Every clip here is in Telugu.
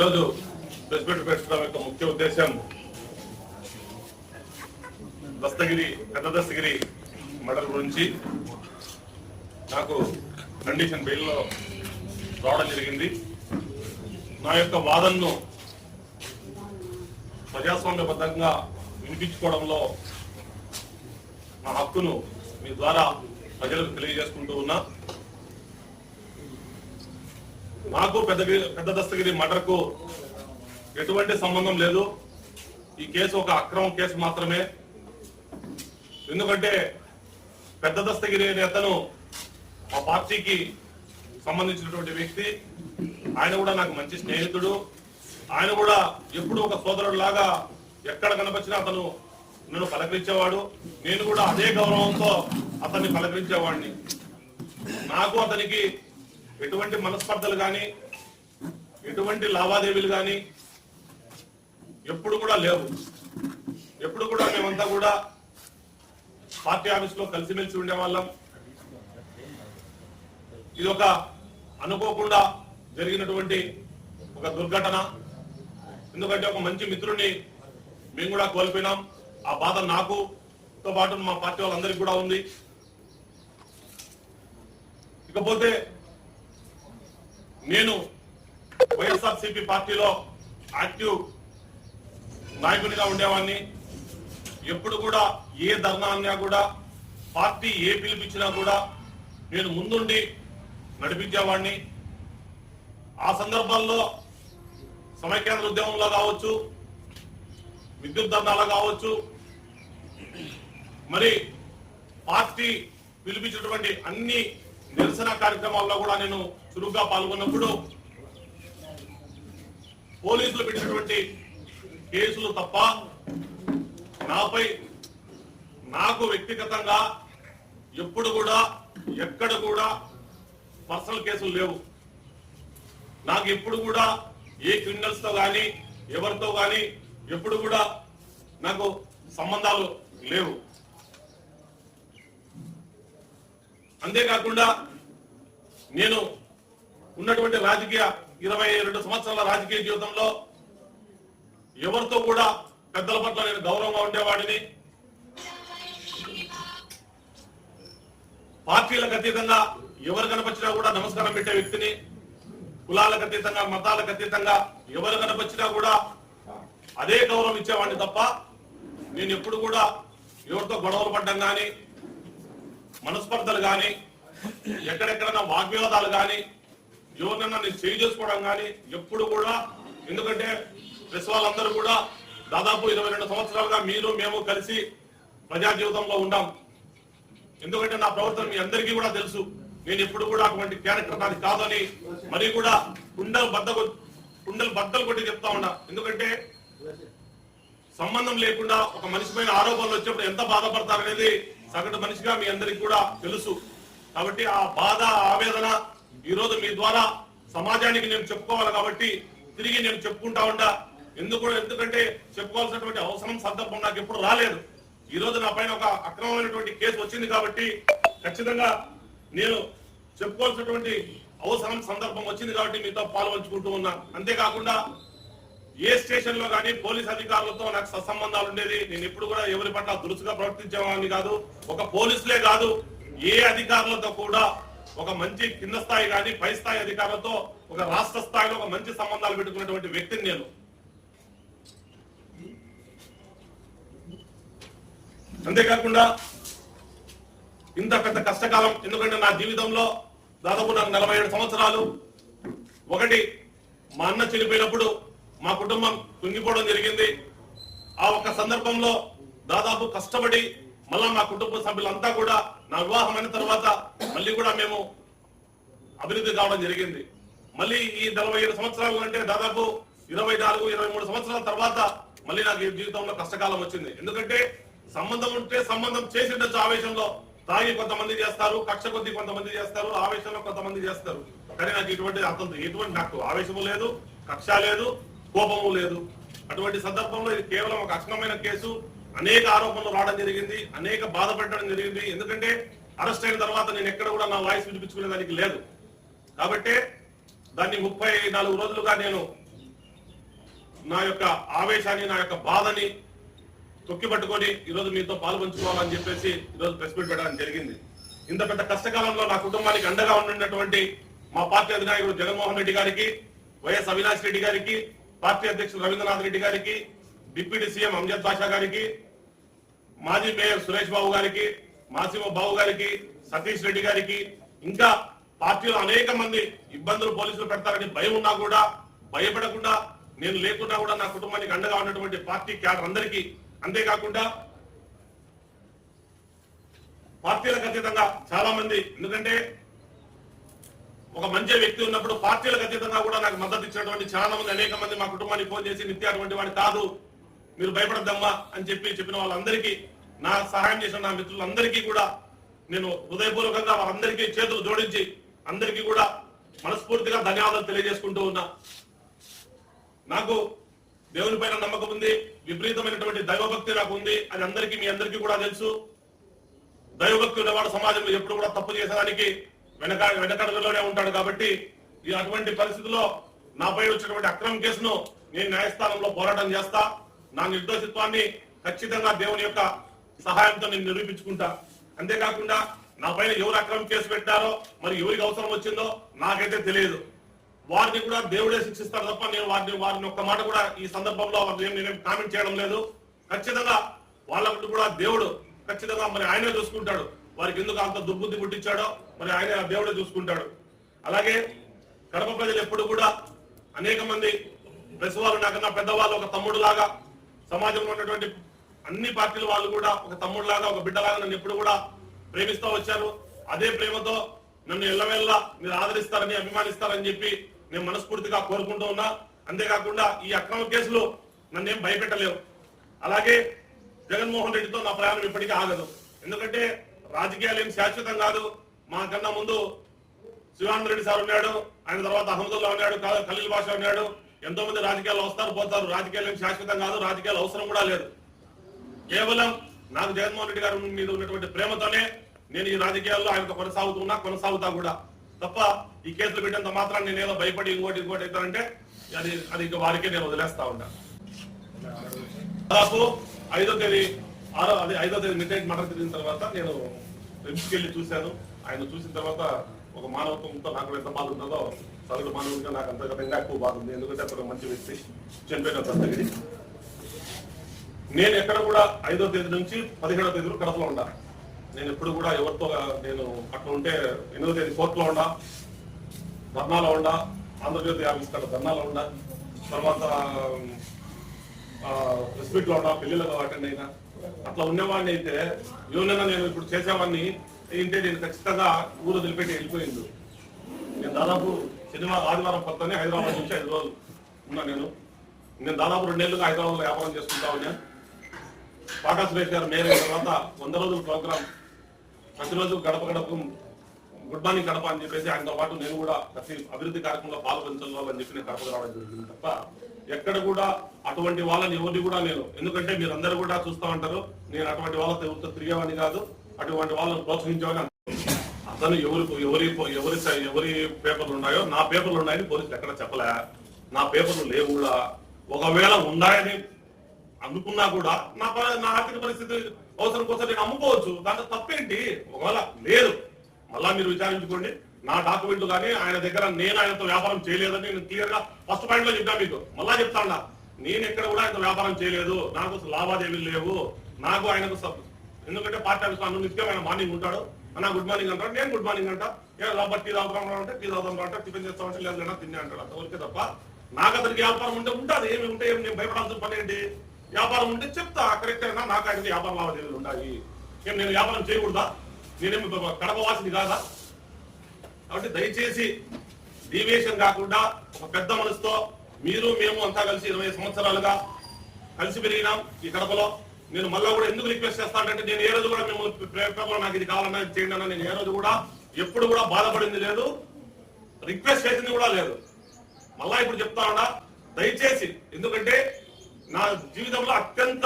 ఈరోజు ప్రెస్ మీట్ పెట్టడం యొక్క ముఖ్య ఉద్దేశం పెద్ద దస్తగిరి మర్డర్ గురించి నాకు కండిషన్ బెయిల్లో రావడం జరిగింది. నా యొక్క వాదనను ప్రజాస్వామ్యబద్ధంగా వినిపించుకోవడంలో నా హక్కును మీ ద్వారా ప్రజలకు తెలియజేసుకుంటూ ఉన్నా. నాకు పెద్ద దస్తగిరి మర్డర్కు ఎటువంటి సంబంధం లేదు. ఈ కేసు ఒక అక్రమ కేసు మాత్రమే. ఎందుకంటే పెద్ద దస్తగిరి అనే అతను మా పార్టీకి సంబంధించినటువంటి వ్యక్తి. ఆయన కూడా నాకు మంచి స్నేహితుడు. ఆయన కూడా ఎప్పుడు ఒక సోదరుడు లాగా ఎక్కడ కనిపించినా అతను నన్ను పలకరించేవాడు. నేను కూడా అదే గౌరవంతో అతన్ని పలకరించేవాడిని. నాకు అతనికి ఎటువంటి మనస్పర్ధలు కానీ ఎటువంటి లావాదేవీలు కానీ ఎప్పుడు కూడా లేవు. ఎప్పుడు కూడా మేమంతా కూడా పార్టీ ఆఫీస్ లో కలిసిమెలిసి ఉండేవాళ్ళం. ఇది ఒక అనుకోకుండా జరిగినటువంటి ఒక దుర్ఘటన. ఎందుకంటే ఒక మంచి మిత్రుడిని మేము కూడా కోల్పోయినాం. ఆ బాధ నాకుతో పాటు మా పార్టీ వాళ్ళందరికీ కూడా ఉంది. ఇకపోతే నేను వైఎస్ఆర్సీపీ పార్టీలో యాక్టివ్ నాయకునిగా ఉండేవాడిని. ఎప్పుడు కూడా ఏ ధర్నా అన్నా కూడా పార్టీ ఏ పిలిపించినా కూడా నేను ముందుండి నడిపించేవాడిని. ఆ సందర్భాల్లో సమైక్యాంధ్ర ఉద్యమంలో కావచ్చు, విద్యుత్ ధర్నాలో కావచ్చు, మరి పార్టీ పిలిపించినటువంటి అన్ని నిరసన కార్యక్రమాల్లో కూడా నేను చురుగ్గా పాల్గొన్నప్పుడు పోలీసులు పెట్టినటువంటి కేసులు తప్ప నాపై నాకు వ్యక్తిగతంగా ఎప్పుడు కూడా ఎక్కడ కూడా పర్సనల్ కేసులు లేవు. నాకు ఎప్పుడు కూడా ఏ క్రిమినల్స్ తో కానీ ఎవరితో కానీ ఎప్పుడు కూడా నాకు సంబంధాలు లేవు. అంతేకాకుండా నేను ఉన్నటువంటి 22 సంవత్సరాల రాజకీయ జీవితంలో ఎవరితో కూడా పెద్దల పట్ల నేను గౌరవంగా ఉండేవాడిని. పార్టీలకు అతీతంగా ఎవరు కనపచ్చినా కూడా నమస్కారం పెట్టే వ్యక్తిని. కులాలకు అతీతంగా, మతాలకు అతీతంగా ఎవరు కనపచ్చినా కూడా అదే గౌరవం ఇచ్చేవాడిని తప్ప నేను ఎప్పుడు కూడా ఎవరితో గొడవలు పడ్డం కానీ, మనస్పర్ధలు కానీ, ఎక్కడెక్కడన్నా వాగ్వివాదాలు కానీ, ఎవరినన్నా నేను చేయి చేసుకోవడం కానీ ఎప్పుడు కూడా. ఎందుకంటే ప్రెస్ వాళ్ళందరూ కూడా దాదాపు 22 సంవత్సరాలుగా మీరు మేము కలిసి ప్రజా జీవితంలో ఉంటాం. ఎందుకంటే నా ప్రవర్తన మీ అందరికీ కూడా తెలుసు. నేను ఎప్పుడు కూడా అటువంటి క్యారెక్టర్ నాది కాదని మరి కూడా కుండలు బద్దలు కొట్టి చెప్తా ఉన్నా. ఎందుకంటే సంబంధం లేకుండా ఒక మనిషి పైన ఆరోపణలు వచ్చినప్పుడు ఎంత బాధపడతారనేది సగటు మనిషిగా మీ అందరికి కూడా తెలుసు. కాబట్టి ఆ బాధ, ఆవేదన ఈ రోజు మీ ద్వారా సమాజానికి నేను చెప్పుకోవాలి కాబట్టి తిరిగి నేను చెప్పుకుంటా ఉంటా. ఎందుకంటే చెప్పుకోవాల్సినటువంటి అవసరం, సందర్భం నాకు ఎప్పుడు రాలేదు. ఈ రోజు నా పైన ఒక అక్రమమైనటువంటి కేసు వచ్చింది కాబట్టి ఖచ్చితంగా నేను చెప్పుకోవాల్సినటువంటి అవసరం, సందర్భం వచ్చింది కాబట్టి మీతో పాల్పంచుకుంటూ ఉన్నా. అంతేకాకుండా ఏ స్టేషన్ లో కానీ పోలీస్ అధికారులతో నాకు సత్సంబంధాలు ఉండేది. నేను ఎప్పుడు కూడా ఎవరి పట్ల దురుసుగా ప్రవర్తించేవాడిని కాదు. ఒక పోలీసులే కాదు, ఏ అధికారులతో కూడా ఒక మంచి కింద స్థాయి కానీ పై స్థాయి అధికారులతో ఒక రాష్ట్ర స్థాయిలో ఒక మంచి సంబంధాలు పెట్టుకున్నటువంటి వ్యక్తిని నేను. అంతేకాకుండా ఇంత పెద్ద కష్టకాలం, ఎందుకంటే నా జీవితంలో దాదాపు నాకు 47 సంవత్సరాలు. ఒకటి, మా అన్న చనిపోయినప్పుడు మా కుటుంబం కుంగిపోవడం జరిగింది. ఆ ఒక్క సందర్భంలో దాదాపు కష్టపడి మళ్ళా మా కుటుంబ సభ్యులంతా కూడా నా వివాహం అయిన తర్వాత మళ్ళీ కూడా మేము అభివృద్ధి కావడం జరిగింది. మళ్ళీ ఈ 47 సంవత్సరాలు అంటే దాదాపు 24-23 సంవత్సరాల తర్వాత మళ్ళీ నాకు ఈ జీవితంలో కష్టకాలం వచ్చింది. ఎందుకంటే సంబంధం ఉంటే సంబంధం చేసి ఉండొచ్చు. ఆవేశంలో తాగి కొంతమంది చేస్తారు, కక్ష కొద్ది కొంతమంది చేస్తారు, ఆవేశంలో కొంతమంది చేస్తారు. కానీ నాకు ఎటువంటి నాకు ఆవేశము లేదు, కక్ష లేదు, కోపము లేదు. అటువంటి సందర్భంలో ఇది కేవలం ఒక అక్రమమైన కేసు. అనేక ఆరోపణలు రావడం జరిగింది, అనేక బాధ పెట్టడం జరిగింది. ఎందుకంటే అరెస్ట్ అయిన తర్వాత నేను ఎక్కడ కూడా నా వాయిస్ వినిపించుకునే దానికి లేదు. కాబట్టి దాన్ని 34 రోజులుగా నేను నా యొక్క ఆవేశాన్ని, నా యొక్క బాధని తొక్కిపట్టుకొని ఈరోజు మీతో పాల్పంచుకోవాలని చెప్పేసి ఈరోజు ప్రెస్ మీట్ పెట్టడం జరిగింది. ఇంత పెద్ద కష్టకాలంలో నా కుటుంబానికి అండగా ఉన్నటువంటి మా పార్టీ అధినాయకుడు జగన్మోహన్ రెడ్డి గారికి, వైఎస్ అవినాష్ రెడ్డి గారికి, పార్టీ అధ్యక్షుడు రవీంద్రనాథ్ రెడ్డి గారికి, డిప్యూటీ సీఎం అంజద్ బాషా గారికి, మాజీ మేయర్ సురేష్ బాబు గారికి, మాసిమో బాబు గారికి, సతీష్ రెడ్డి గారికి, ఇంకా పార్టీలో అనేక మంది ఇబ్బందులు పోలీసులు పెడతారని భయం ఉన్నా కూడా భయపడకుండా, నేను లేకున్నా కూడా నా కుటుంబానికి అండగా ఉన్నటువంటి పార్టీ క్యాడర్ అందరికీ, అంతేకాకుండా పార్టీలకు అతీతంగా చాలా మంది, ఎందుకంటే ఒక మంచి వ్యక్తి ఉన్నప్పుడు పార్టీలకు అతీతంగా కూడా నాకు మద్దతు ఇచ్చినటువంటి చాలా మంది, అనేక మంది మా కుటుంబానికి ఫోన్ చేసి నిత్య అటువంటి వాడు కాదు, మీరు భయపడద్దమ్మా అని చెప్పిన వాళ్ళందరికీ, నా సహాయం చేసిన నా మిత్రులందరికీ కూడా నేను హృదయపూర్వకంగా వారందరికీ చేతులు జోడించి అందరికీ కూడా మనస్ఫూర్తిగా ధన్యవాదాలు తెలియజేసుకుంటూ ఉన్నా. నాకు దేవుని పైన నమ్మకం ఉంది, విపరీతమైనటువంటి దైవభక్తి నాకు ఉంది, అది అందరికీ మీ అందరికీ కూడా తెలుసు. దైవభక్తి ఉన్నవాడు సమాజంలో ఎప్పుడు కూడా తప్పు చేసేదానికి వెనకడుగులోనే ఉంటాడు. కాబట్టి ఈ అటువంటి పరిస్థితుల్లో నాపై వచ్చినటువంటి అక్రమ కేసును నేను న్యాయస్థానంలో పోరాటం చేస్తా. నా నిర్దోషిత్వాన్ని ఖచ్చితంగా దేవుని యొక్క సహాయంతో నేను నిరూపించుకుంటా. అంతేకాకుండా నా పైన ఎవరు అక్రమ కేసు పెట్టారో, మరి ఎవరికి అవసరం వచ్చిందో నాకైతే తెలియదు. వారిని కూడా దేవుడే శిక్షిస్తాడు తప్ప నేను వారిని ఒక్క మాట కూడా ఈ సందర్భంలో నేనేం కామెంట్ చేయడం లేదు. ఖచ్చితంగా వాళ్ళకు కూడా దేవుడు ఖచ్చితంగా మరి ఆయనే చూసుకుంటాడు. వారికి ఎందుకు అంత దుర్బుద్ధి పుట్టించాడో మరి ఆయన దేవుడే చూసుకుంటాడు. అలాగే కడప ప్రజలు ఎప్పుడు కూడా అనేక మంది ప్రెస్ వాళ్ళు నాకన్నా పెద్దవాళ్ళు ఒక తమ్ముడు లాగా, సమాజంలో ఉన్నటువంటి అన్ని పార్టీల వాళ్ళు కూడా ఒక తమ్ముడు లాగా, ఒక బిడ్డలాగా నన్ను ఎప్పుడు కూడా ప్రేమిస్తూ వచ్చారు. అదే ప్రేమతో నన్ను ఎల్లవేళ్ళ మీరు ఆదరిస్తారని, అభిమానిస్తారని చెప్పి నేను మనస్ఫూర్తిగా కోరుకుంటూ ఉన్నా. అంతేకాకుండా ఈ అక్రమ కేసులు నన్నేం భయపెట్టలేవు. అలాగే జగన్మోహన్ రెడ్డితో నా ప్రయాణం ఇప్పటికీ ఆగదు. ఎందుకంటే రాజకీయాలు ఏం శాశ్వతం కాదు. మా కన్నా ముందు శివానంద రెడ్డి సార్ ఉన్నాడు, ఆయన తర్వాత అహ్మదుల్లా ఉన్నాడు, ఖలీల్ బాషా ఉన్నాడు. ఎంతో మంది రాజకీయాలు వస్తారు పోతారు. రాజకీయాలు ఏం శాశ్వతం కాదు, రాజకీయాలు అవసరం కూడా లేదు. కేవలం నాకు జగన్మోహన్ రెడ్డి గారి మీద ఉన్నటువంటి ప్రేమతోనే నేను ఈ రాజకీయాల్లో ఆయనతో కొనసాగుతా కూడా తప్ప ఈ కేసులు పెట్టేంత మాత్రం నేను ఏదో భయపడి ఇంకోటి అవుతానంటే అది ఇంకా వారికే నేను వదిలేస్తా ఉంటాను. దాదాపు 5వ తేదీ మిడ్ నైట్ మర్డర్ జరిగిన తర్వాత నేను రిమ్స్కి వెళ్ళి చూశాను. ఆయన చూసిన తర్వాత ఒక మానవత్వంతో నాకు ఎంత బాధ ఉంటుందో సగటు మానవుడిగా నాకు అంతకంగా ఎక్కువ బాధ ఉంది. ఎందుకంటే అతను మంచి వ్యక్తి చనిపోయిన దగ్గర నేను ఎక్కడ కూడా 5వ తేదీ నుంచి 17వ తేదీ కడపలో ఉండా. నేను ఎప్పుడు కూడా ఎవరితో నేను అట్లా ఉంటే 8వ తేదీ కోర్టులో ఉండా, ధర్నాలో ఉండా, ఆంధ్రజ్యోతి ఆఫీస్ కాడ ధర్నాలో ఉండా, తర్వాత రెస్పెక్ట్ లో ఉండా, పెళ్లిలో అటెండ్ అయినా. అట్లా ఉన్నవాడిని అయితే ఎవరైనా నేను ఇప్పుడు చేసేవాడిని ఏంటంటే నేను ఖచ్చితంగా ఊరు వదిలిపెట్టి వెళ్ళిపోయింది. నేను దాదాపు ఆదివారం పొద్దున్నే హైదరాబాద్ నుంచి 5 రోజులు ఉన్నా. నేను దాదాపు 2 నెలలుగా హైదరాబాద్ లో వ్యాపారం చేసుకుంటా ఉన్నాను. పాటా సురేష్ గారు మేయర్ అయిన తర్వాత 100 రోజుల ప్రోగ్రాం ప్రతిరోజు గడప గుడ్ మార్నింగ్ గడప అని చెప్పేసి ఆయనతో పాటు నేను కూడా ప్రతి అభివృద్ధి కార్యక్రమంలో పాల్గొంచాలని చెప్పి నేను గడప రావడం జరిగింది తప్ప ఎక్కడ కూడా అటువంటి వాళ్ళని ఎవరిని కూడా నేను, ఎందుకంటే మీరు అందరూ కూడా చూస్తూ ఉంటారు, నేను అటువంటి వాళ్ళతో ఎవరితో తిరిగేవాడిని కాదు, అటువంటి వాళ్ళని ప్రోత్సహించేవాడిని. అతను ఎవరి పేపర్లు ఉన్నాయో నా పేపర్లు ఉన్నాయని పోలీసులు ఎక్కడ చెప్పలే. నా పేపర్లు లేవు కూడా. ఒకవేళ ఉన్నాయని అనుకున్నా కూడా నా ఆర్థిక పరిస్థితి అవసరం కోసం నేను అమ్ముకోవచ్చు. దాంట్లో తప్పేంటి? ఒకవేళ లేదు మళ్ళా మీరు విచారించుకోండి. నా డాక్యుమెంట్లు కానీ ఆయన దగ్గర నేను ఆయనతో వ్యాపారం చేయలేదని నేను క్లియర్ గా ఫస్ట్ పాయింట్ లో చెప్పా. మీకు మళ్ళా చెప్తాను, నేను ఎక్కడ కూడా ఆయనతో వ్యాపారం చేయలేదు, నాకు లావాదేవీలు లేవు. నాకు ఆయనకు ఎందుకంటే పార్టీ ఆఫీస్ లో నిత్యం ఆయన మార్నింగ్ ఉంటాడు, నా గుడ్ మార్నింగ్ అంటాడు, నేను గుడ్ మార్నింగ్ అంటా. లోపల టీ తాగుతాం అంటే టీ తాగుతాం అంటే టిఫిన్ చేస్తామంటే లేదా తిన్నా అంటాడు. అంతవరకే తప్ప నాకు అతనికి వ్యాపారం ఉంటే ఉంటుంది. ఏమి ఉంటే ఏమి నేను భయపడాల్సిన పని ఏంటి? వ్యాపారం ఉంటే చెప్తా కరెక్ట్ అయినా నాకు ఆయనకి వ్యాపార లావాదేవీలు ఉన్నాయి. ఏం నేను వ్యాపారం చేయకూడదా? నేనేమి కడప వాసిని కాదా? కాబట్టి దయచేసి డీవియేషన్ కాకుండా ఒక పెద్ద మనసుతో మీరు మేము అంతా కలిసి 20 సంవత్సరాలుగా కలిసి పెరిగినాం ఈ కడపలో. నేను మళ్ళా కూడా ఎందుకు రిక్వెస్ట్ చేస్తానంటే నేను ఏ రోజు కూడా మేము పేపర్లో నాకు ఇది కావాలన్నా చేయండి అన్న నేను ఏ రోజు కూడా ఎప్పుడు కూడా బాధపడింది లేదు, రిక్వెస్ట్ చేసింది కూడా లేదు. మళ్ళా ఇప్పుడు చెప్తా ఉన్నా దయచేసి, ఎందుకంటే నా జీవితంలో అత్యంత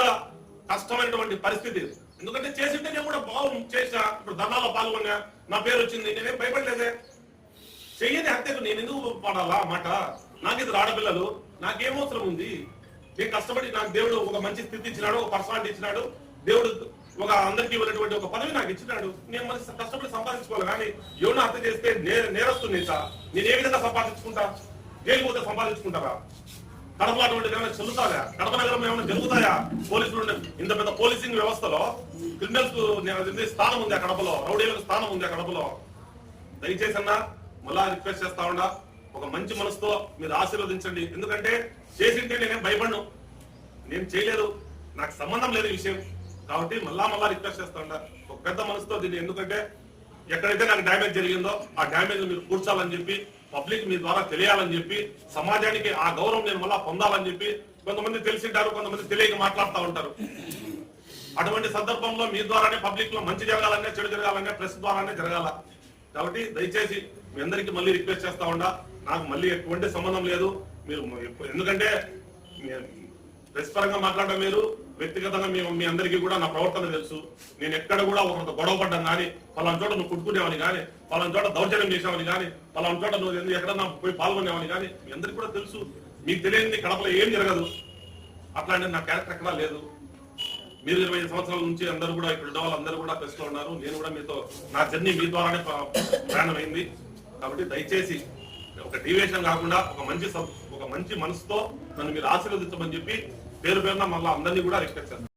కష్టమైనటువంటి పరిస్థితి. ఎందుకంటే చేసింటే నేను కూడా చేసా, ఇప్పుడు ధర్నాలో పాల్గొన్నా, నా పేరు వచ్చింది, నేనేం భయపడలేదే. చెయ్యని హత్యకు నేను ఎందుకు పడాలా మాట? నాకు ఇద్దరు ఆడపిల్లలు, నాకేమవసరం ఉంది? నేను కష్టపడి నాకు దేవుడు ఒక మంచి స్థితి ఇచ్చినాడు, ఒక పర్సనాలిటీ ఇచ్చినాడు, దేవుడు ఒక అందరికీ ఉన్నటువంటి ఒక పదవి నాకు ఇచ్చినాడు. నేను మరి కష్టపడి సంపాదించుకోవాలి. కానీ ఎవరిని హత్య చేస్తే నేరస్తుంది సార్. నేను ఏ విధంగా సంపాదించుకుంటా? జైలు పోతే సంపాదించుకుంటారా? కడపలో అటువంటి ఏమైనా చెల్లుతాయా? కడప నగరం ఏమైనా జరుగుతాయా? పోలీసులు ఇంత పెద్ద పోలీసింగ్ వ్యవస్థలో క్రిమినల్స్ స్థానం ఉంది ఆ కడపలో, రౌడీలకు స్థానం ఉంది ఆ కడపలో. దయచేసి అన్నా మళ్ళా రిక్వెస్ట్ చేస్తా ఉండా, ఒక మంచి మనసుతో మీరు ఆశీర్వదించండి. ఎందుకంటే చేసింటే నేనేం భయపడను, నేను చేయలేదు, నాకు సంబంధం లేదు ఈ విషయం. కాబట్టి మళ్ళా రిక్వెస్ట్ చేస్తా ఉండా ఒక పెద్ద మనసుతో దీన్ని. ఎందుకంటే ఎక్కడైతే నాకు డ్యామేజ్ జరిగిందో ఆ డ్యామేజ్ మీరు కూర్చాలని చెప్పి, పబ్లిక్ మీ ద్వారా తెలియాలని చెప్పి, సమాజానికి ఆ గౌరవం నేను మళ్ళా పొందాలని చెప్పి, కొంతమంది తెలిసింటారు, కొంతమంది తెలియక మాట్లాడుతూ ఉంటారు. అటువంటి సందర్భంలో మీ ద్వారానే పబ్లిక్ లో మంచి జరగాలనే, చెడు జరగాలనే ప్రెస్ ద్వారానే జరగాల. కాబట్టి దయచేసి మీ అందరికీ మళ్ళీ రిక్వెస్ట్ చేస్తా ఉండా, నాకు మళ్ళీ ఎటువంటి సంబంధం లేదు. మీరు ఎందుకంటే ప్రెస్ పరంగా మాట్లాడడం మీరు, వ్యక్తిగతంగా మీ అందరికీ కూడా నా ప్రవర్తన తెలుసు. నేను ఎక్కడ కూడా ఒకరితో గొడవ పడ్డాను కానీ, పలానా చోట నువ్వు కుట్టుకునేవని కానీ, పలానా చోట దౌర్జన్యం చేసావని కానీ, పలానా చోట నువ్వు ఎక్కడన్నా పోయి పాల్గొనేవని కానీ మీ అందరికీ కూడా తెలుసు. మీకు తెలియని కడపలో ఏం జరగదు. అట్లాంటి నా క్యారెక్టర్ ఎక్కడా లేదు. మీరు 25 సంవత్సరాల నుంచి అందరూ కూడా ఇక్కడ ఉన్న వాళ్ళందరూ కూడా ప్రెస్ లో ఉన్నారు. నేను కూడా మీతో నా జర్నీ మీ ద్వారానే ప్రయాణం అయింది. కాబట్టి దయచేసి ఒక డివియేషన్ కాకుండా ఒక మంచి మనసుతో నన్ను మీరు ఆశీర్వదించమని చెప్పి పేరున మళ్ళీ అందరినీ కూడా రిక్వెస్ట్ చేస్తాను.